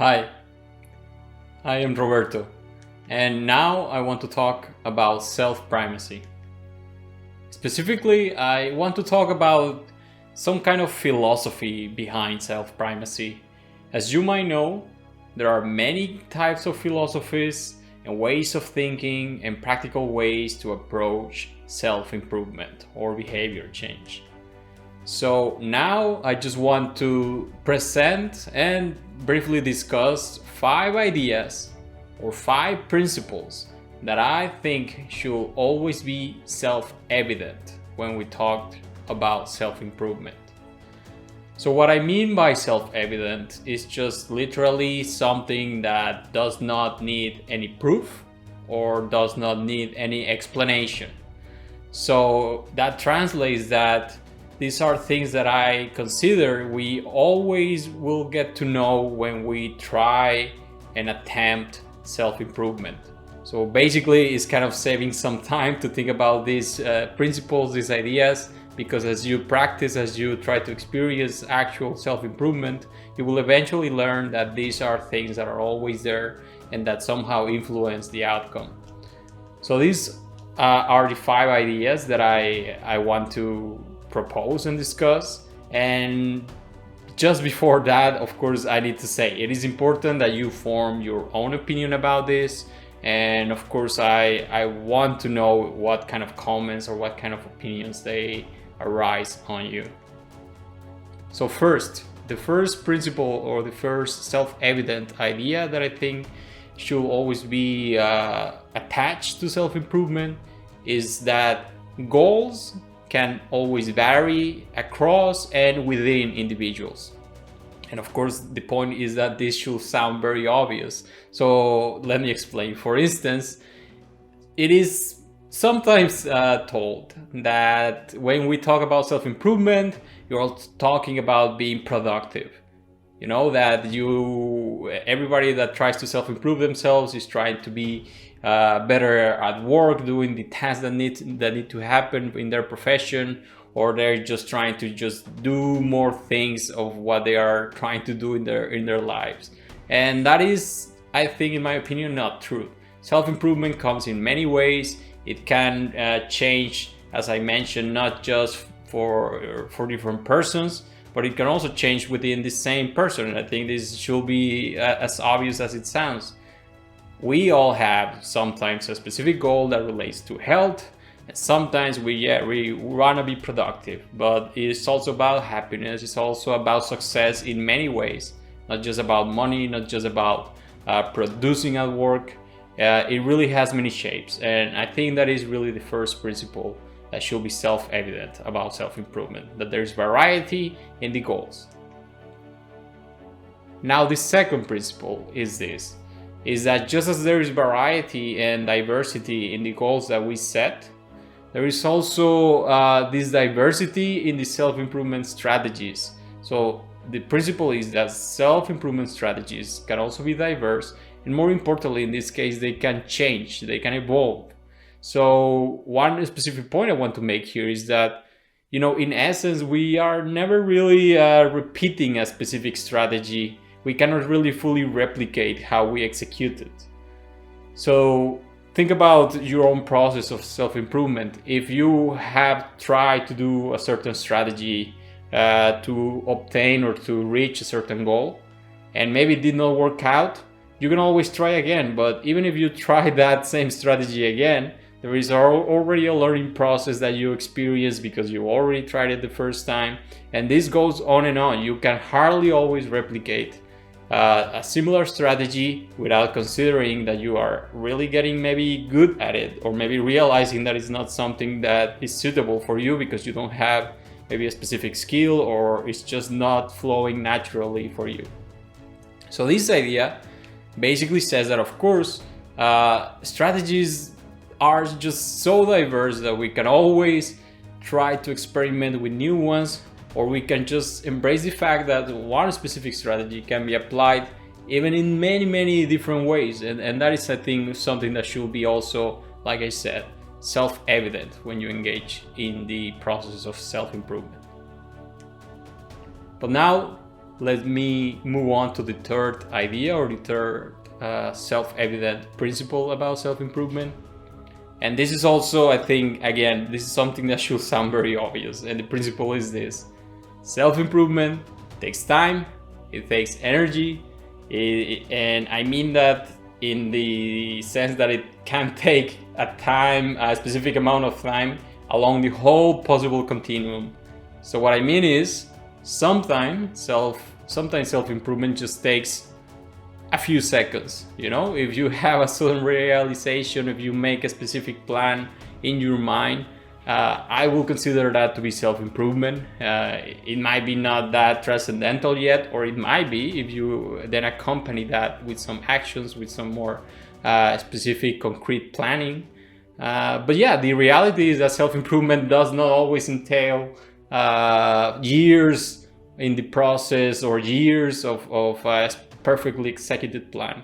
Hi, I am Roberto, and now I want to talk about self-primacy. Specifically, I want to talk about some kind of philosophy behind self-primacy. As you might know, there are many types of philosophies and ways of thinking and practical ways to approach self-improvement or behavior change. So now I just want to present and briefly discuss 5 ideas or 5 principles that I think should always be self-evident when we talk about self-improvement. So what I mean by self-evident is just literally something that does not need any proof or does not need any explanation. So that translates that these are things that I consider we always will get to know when we try and attempt self-improvement. So basically it's kind of saving some time to think about these principles, these ideas, because as you practice, as you try to experience actual self-improvement, you will eventually learn that these are things that are always there and that somehow influence the outcome. So these are the 5 ideas that I want to propose and discuss. And just before that, of course, I need to say it is important that you form your own opinion about this. And of course, I want to know what kind of comments or what kind of opinions they arise on you. So first, the first principle or the first self-evident idea that I think should always be attached to self-improvement is that goals can always vary across and within individuals. And of course, the point is that this should sound very obvious. So let me explain. For instance, it is sometimes told that when we talk about self-improvement, you're all talking about being productive. You know, that everybody that tries to self-improve themselves is trying to be better at work, doing the tasks that need to happen in their profession, or they're just trying to just do more things of what they are trying to do in their lives. And that is, I think, in my opinion, not true. Self-improvement comes in many ways. It can change, as I mentioned, not just for different persons, but it can also change within the same person. And I think this should be as obvious as it sounds. We all have sometimes a specific goal that relates to health, and sometimes we want to be productive, but it's also about happiness. It's also about success in many ways, not just about money, not just about producing at work. It really has many shapes, and I think that is really the first principle that should be self-evident about self-improvement, that there's variety in the goals. Now the second principle is that just as there is variety and diversity in the goals that we set, there is also this diversity in the self-improvement strategies. So the principle is that self-improvement strategies can also be diverse, and more importantly in this case, they can change, they can evolve. So one specific point I want to make here is that, in essence, we are never really repeating a specific strategy. We cannot really fully replicate how we execute it. So think about your own process of self-improvement. If you have tried to do a certain strategy to obtain or to reach a certain goal, and maybe it did not work out, you can always try again. But even if you try that same strategy again, there is already a learning process that you experience because you already tried it the first time. And this goes on and on. You can hardly always replicate a similar strategy without considering that you are really getting maybe good at it, or maybe realizing that it's not something that is suitable for you because you don't have maybe a specific skill, or it's just not flowing naturally for you. So this idea basically says that, of course, strategies are just so diverse that we can always try to experiment with new ones, or we can just embrace the fact that one specific strategy can be applied even in many different ways. And that is, I think, something that should be also, like I said, self-evident when you engage in the process of self-improvement. But now let me move on to the third idea, or the third self-evident principle about self-improvement. And this is also, I think, again, this is something that should sound very obvious. And the principle is this: self-improvement takes time, it takes energy, and I mean that in the sense that it can take a specific amount of time along the whole possible continuum. So what I mean is, sometimes self-improvement just takes a few seconds. If you have a sudden realization, if you make a specific plan in your mind, I will consider that to be self-improvement. It might be not that transcendental yet, or it might be if you then accompany that with some actions, with some more specific concrete planning. But yeah, the reality is that self-improvement does not always entail years in the process, or years of a perfectly executed plan.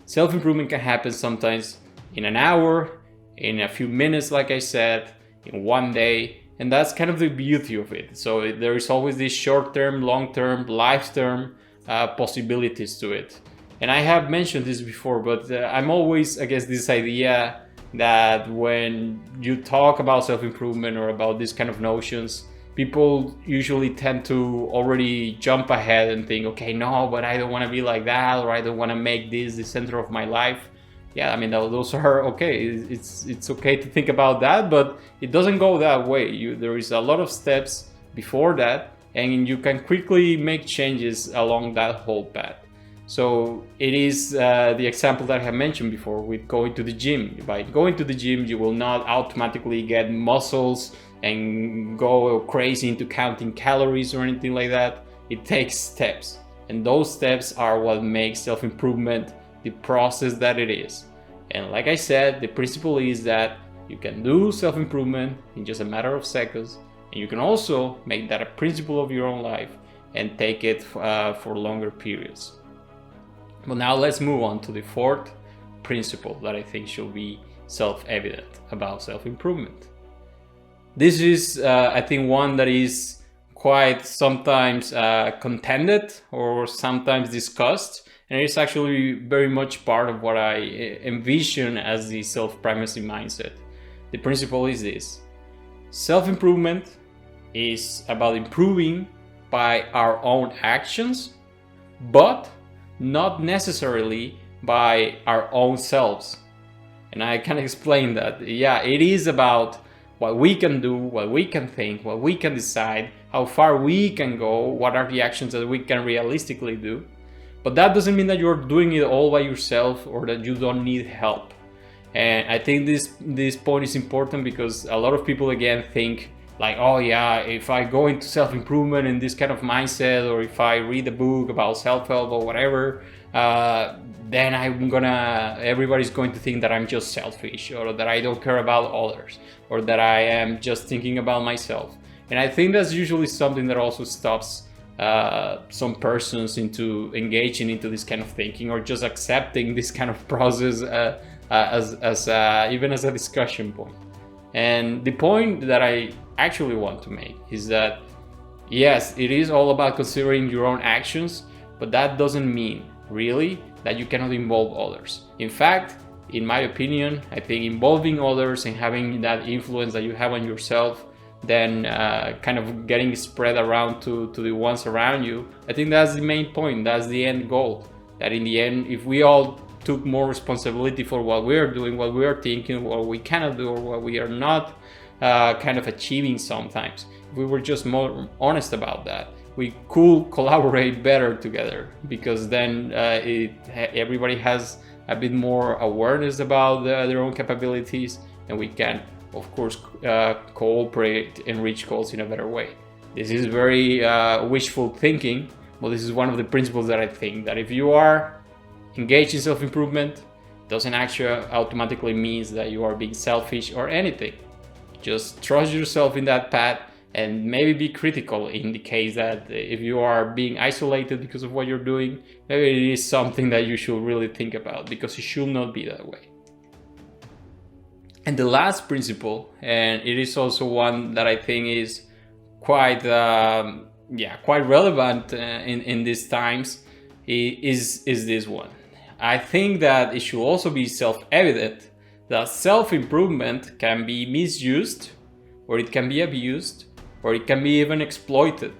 Self-improvement can happen sometimes in an hour, in a few minutes, like I said, in one day, and that's kind of the beauty of it. So there is always this short-term, long-term, life-term possibilities to it. And I have mentioned this before, but I'm always against this idea that when you talk about self-improvement or about these kind of notions, people usually tend to already jump ahead and think, okay, no, but I don't want to be like that, or I don't want to make this the center of my life. Yeah, I mean, those are okay. It's okay to think about that, but it doesn't go that way. There is a lot of steps before that, and you can quickly make changes along that whole path. So it is the example that I have mentioned before with going to the gym. By going to the gym, you will not automatically get muscles and go crazy into counting calories or anything like that. It takes steps, and those steps are what makes self-improvement the process that it is. And like I said, the principle is that you can do self-improvement in just a matter of seconds, and you can also make that a principle of your own life and take it for longer periods. But now let's move on to the fourth principle that I think should be self-evident about self-improvement. This is, I think, one that is quite sometimes contended or sometimes discussed, and it's actually very much part of what I envision as the self-primacy mindset. The principle is this: self-improvement is about improving by our own actions, but not necessarily by our own selves. And I can explain that. Yeah, it is about what we can do, what we can think, what we can decide, how far we can go, what are the actions that we can realistically do. But that doesn't mean that you're doing it all by yourself or that you don't need help. And I think this point is important because a lot of people again think like, oh yeah, if I go into self-improvement in this kind of mindset, or if I read a book about self-help or whatever, then everybody's going to think that I'm just selfish, or that I don't care about others, or that I am just thinking about myself. And I think that's usually something that also stops some persons into engaging into this kind of thinking, or just accepting this kind of process even as a discussion point. And the point that I actually want to make is that yes, it is all about considering your own actions, but that doesn't mean really that you cannot involve others. In fact, in my opinion, I think involving others and having that influence that you have on yourself, then kind of getting spread around to the ones around you, I think that's the main point, that's the end goal. That in the end, if we all took more responsibility for what we are doing, what we are thinking, what we cannot do, or what we are not kind of achieving sometimes, if we were just more honest about that, we could collaborate better together, because then everybody has a bit more awareness about their own capabilities, and we can, of course, cooperate and reach goals in a better way. This is very wishful thinking, but this is one of the principles that I think that if you are engaged in self-improvement, doesn't actually automatically means that you are being selfish or anything. Just trust yourself in that path, and maybe be critical in the case that if you are being isolated because of what you're doing, maybe it is something that you should really think about, because it should not be that way. And the last principle, and it is also one that I think is quite yeah, quite relevant in these times is this one. I think that it should also be self-evident that self-improvement can be misused, or it can be abused, or it can be even exploited.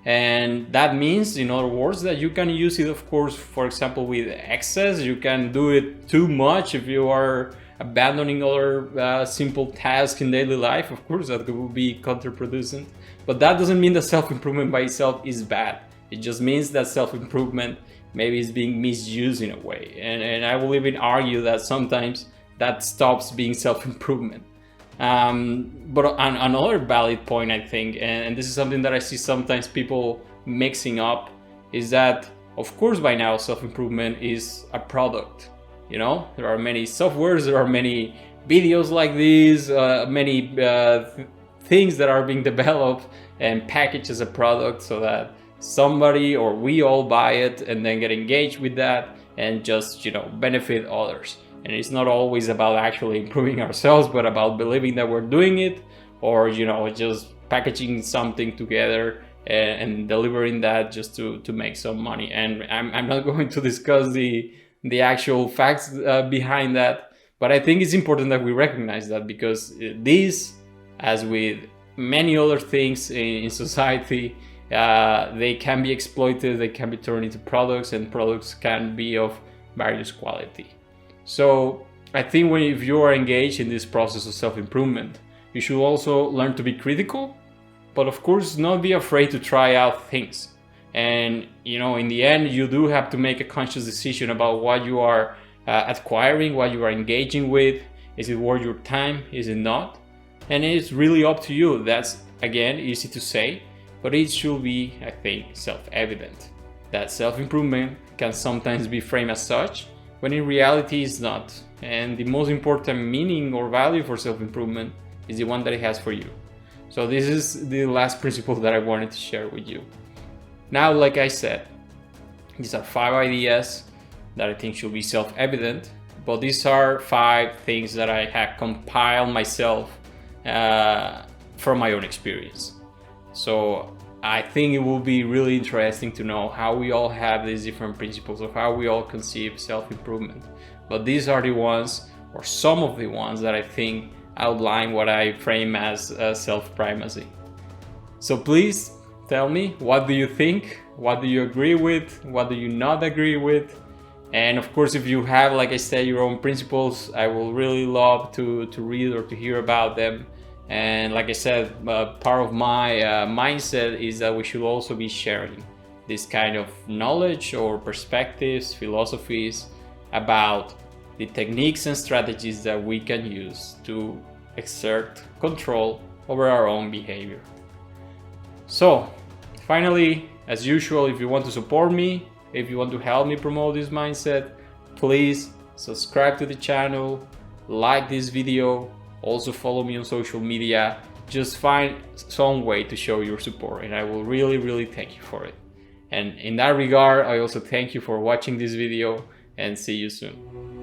And that means, in other words, that you can use it, of course, for example, with excess. You can do it too much if you are abandoning other simple tasks in daily life. Of course, that will be counterproducent. But that doesn't mean that self-improvement by itself is bad. It just means that self-improvement maybe is being misused in a way. And I will even argue that sometimes that stops being self-improvement. But another valid point, I think, and this is something that I see sometimes people mixing up, is that, of course, by now self-improvement is a product. You know, there are many softwares, there are many videos like these, many things that are being developed and packaged as a product so that somebody or we all buy it and then get engaged with that and just, you know, benefit others. And it's not always about actually improving ourselves, but about believing that we're doing it, or, you know, just packaging something together and delivering that just to make some money. And I'm not going to discuss the actual facts behind that, but I think it's important that we recognize that, because this, as with many other things in society, they can be exploited, they can be turned into products, and products can be of various quality. So I think if you are engaged in this process of self-improvement, you should also learn to be critical, but of course not be afraid to try out things. And, you know, in the end, you do have to make a conscious decision about what you are acquiring, what you are engaging with. Is it worth your time? Is it not? And it's really up to you. That's, again, easy to say, but it should be, I think, self-evident that self-improvement can sometimes be framed as such, when in reality it's not. And the most important meaning or value for self-improvement is the one that it has for you. So this is the last principle that I wanted to share with you. Now, like I said, these are 5 ideas that I think should be self-evident, but these are 5 things that I have compiled myself from my own experience. So I think it will be really interesting to know how we all have these different principles of how we all conceive self-improvement. But these are the ones, or some of the ones, that I think outline what I frame as self-primacy. So please tell me, what do you think? What do you agree with? What do you not agree with? And of course, if you have, like I said, your own principles, I will really love to read or to hear about them. And like I said, part of my mindset is that we should also be sharing this kind of knowledge or perspectives, philosophies about the techniques and strategies that we can use to exert control over our own behavior. So finally, as usual, if you want to support me, if you want to help me promote this mindset, please subscribe to the channel, like this video, also follow me on social media. Just find some way to show your support, and I will really thank you for it. And in that regard, I also thank you for watching this video, and see you soon.